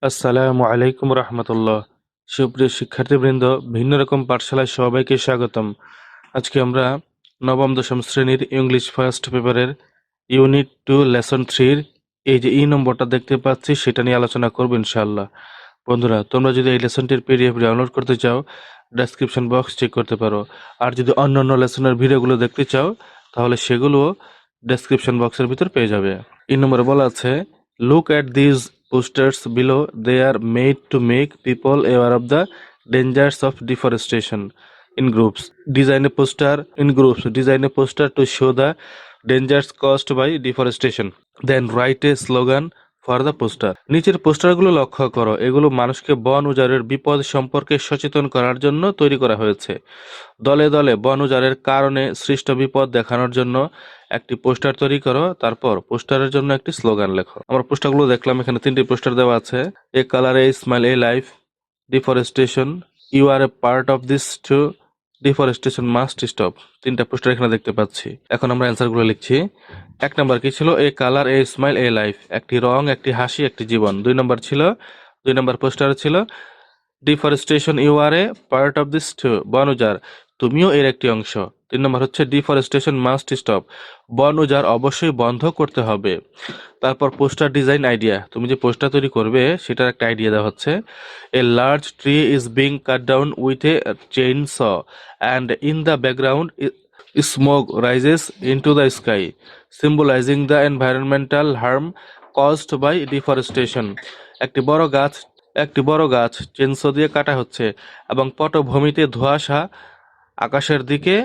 আসসালামু আলাইকুম রহমতুল্লাহ। সুপ্রিয় শিক্ষার্থীবৃন্দ, ভিন্ন রকম পাঠশালায় সবাইকে স্বাগতম। আজকে আমরা নবম দশম শ্রেণীর ইংলিশ ফার্স্ট পেপারের ইউনিট 2 লেসন 3-র এই যে নম্বরটা দেখতে পাচ্ছি সেটা নিয়ে আলোচনা করব ইনশাআল্লাহ। বন্ধুরা, তোমরা যদি এই লেসনটির পিডিএফ ডাউনলোড করতে চাও ডেসক্রিপশন বক্স চেক করতে পারো। আর যদি অন্যান্য লেসনের ভিডিওগুলো দেখতে চাও তাহলে সেগুলো ডেসক্রিপশন বক্সের ভিতর পেয়ে যাবে। নম্বরে বলা আছে, look at this posters below. They are made to make people aware of the dangers of deforestation in groups. Design a poster to show the dangers caused by deforestation. Then write a slogan for the poster. নিচের পোস্টারগুলো লক্ষ্য করো, এগুলো মানুষকে বন উজাড়ের বিপদ সম্পর্কে সচেতন করার জন্য তৈরি করা হয়েছে। দলে দলে বন উজাড়ের কারণে সৃষ্ট বিপদ দেখানোর জন্য একটি পোস্টার তৈরি করো, তারপর পোস্টারের জন্য একটি স্লোগান লেখো। আমরা পোস্টারগুলো দেখলাম, এখানে 3টি পোস্টার দেওয়া আছে। A colour a smile a life, deforestation, you are a part of this too, deforestation must stop. 3টা পোস্টার এখানে দেখতে পাচ্ছি। এখন আমরা অ্যান্সারগুলো লিখছি। 1 নাম্বার কি ছিল? A colour a smile a life, একটি রং, একটি হাসি, একটি জীবন। 2 নাম্বার ছিল, 2 নাম্বার পোস্টার ছিল deforestation, you are a part of this too, বন উজাড়, তুমিও এর একটি অংশ। 3 নম্বর হচ্ছে ডিফরেস্টেশন মাস্ট স্টপ, বন উজাড় অবশ্যই বন্ধ করতে হবে। তারপর পোস্টার ডিজাইন আইডিয়া, তুমি যে পোস্টার তৈরি করবে সেটার একটা আইডিয়া দেওয়া হচ্ছে। A large tree is being cut down with a chain saw and in the background smoke rises into the sky, symbolising the environmental harm caused by deforestation. একটি বড় গাছ চেনসো দিয়ে কাটা হচ্ছে এবং পটভূমিতে ধোঁয়াশা আকাশের দিকে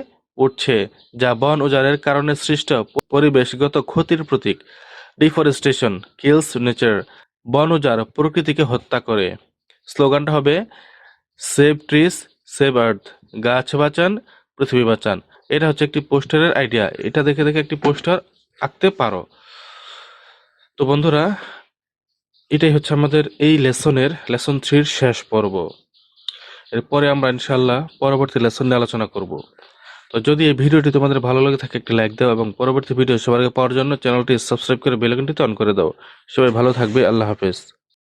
উঠছে, যা বন উজাড়ের কারণে সৃষ্ট পরিবেশগত ক্ষতির প্রতীক। ডিফরেস্টেশন কিলস নেচার, বন উজাড় প্রকৃতিকে হত্যা করে। স্লোগানটা হবে সেভ ট্রিজ সেভ আর্থ, গাছ বাঁচান পৃথিবী বাঁচান। এটা হচ্ছে একটি পোস্টারের আইডিয়া, এটা দেখে দেখে একটি পোস্টার আঁকতে পারো। তো বন্ধুরা, এটাই হচ্ছে আমাদের এই লেসন 3-র শেষ পর্ব। এরপরে আমরা ইনশাল্লাহ পরবর্তী লেসন নিয়ে আলোচনা করব। তো যদি এই ভিডিওটি তোমাদের ভালো লাগে থাকে একটি লাইক দাও এবং পরবর্তী ভিডিও সবার আগে পাওয়ার জন্য চ্যানেলটি সাবস্ক্রাইব করে বেল আইকনটি অন করে দাও। সবাই ভালো থাকবে। আল্লাহ হাফেজ।